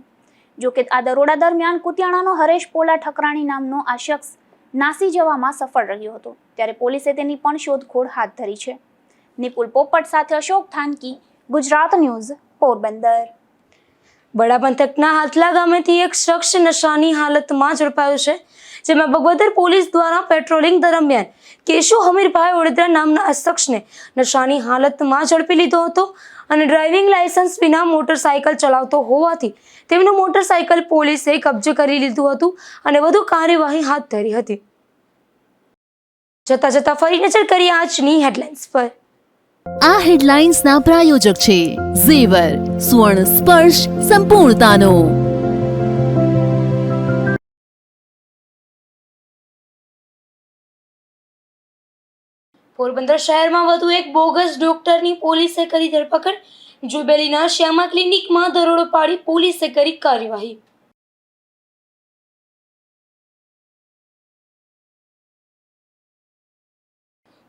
S3: જોકે આ દરોડા દરમિયાન કુતિયાણાનો હરેશ પોલા ઠકરાણી નામનો આ શખ્સ નાસી જવામાં સફળ રહ્યો હતો, ત્યારે પોલીસે તેની પણ શોધખોળ હાથ ધરી છે. નિપુલ પોપટ સાથે અશોક થાનકી, ગુજરાત ન્યૂઝ, પોરબંદર.
S1: બડા પંથકના હાથલા ગામેથી એક શખ્સ નશાની હાલતમાં ઝડપાયો છે, જેમાં બગવદર પોલીસ દ્વારા પેટ્રોલિંગ દરમિયાન કેશુ હમીરભાઈ ઓડેદરા નામના આ શખ્સને નશાની હાલતમાં ઝડપી લીધો હતો અને ડ્રાઇવિંગ લાયસન્સ વિના મોટરસાયકલ ચલાવતો હોવાથી તેમનું મોટરસાયકલ પોલીસે કબજે કરી લીધું હતું અને વધુ કાર્યવાહી હાથ ધરી હતી. જતા ફરી નજર કરીએ આજની હેડલાઇન્સ પર.
S2: આ હેડલાઇન્સના પ્રાયોજક છે ઝેવર, સુવર્ણ સ્પર્શ સંપૂર્ણતાનો.
S1: પોરબંદર શહેરમાં વધુ એક બોગસ ડોક્ટરની પોલીસે કરી ધરપકડ. જુબેલીના શ્યામા ક્લિનિકમાં દરોડો પાડી પોલીસે કરી કાર્યવાહી.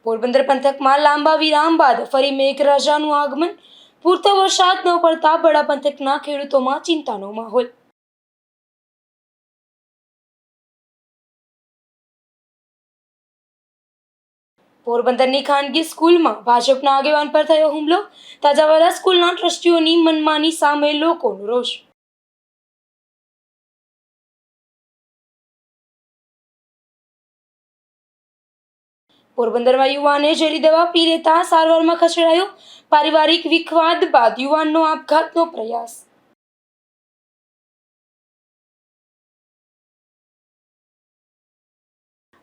S1: પોરબંદર પંથકમાં લાંબા વિરામ બાદ ફરી મેઘરાજાનું આગમન. પૂરતો વરસાદ ન પડતા બડા પંથકના ખેડૂતોમાં ચિંતાનો માહોલ. પોરબંદરની ખાનગી સ્કૂલમાં ભાજપના આગેવાન પર થયો હુમલો. તાજાવાલા સ્કૂલના ટ્રસ્ટીઓની મનમાની સામે લોકોનો રોષ. પોરબંદરમાં યુવાને ઝેરી દવા પી લેતા સારવારમાં ખસેડાયો. પારિવારિક વિખવાદ બાદ યુવાનનો આપઘાતનો પ્રયાસ.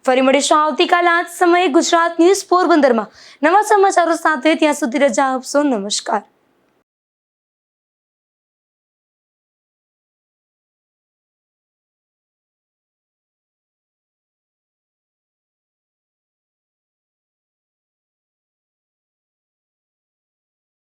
S1: ફરી મળીશું આવતીકાલે આ જ સમયે ગુજરાત ન્યૂઝ પોરબંદરમાં નવા સમાચારો સાથે. ત્યાં સુધી રજા આપશો. નમસ્કાર.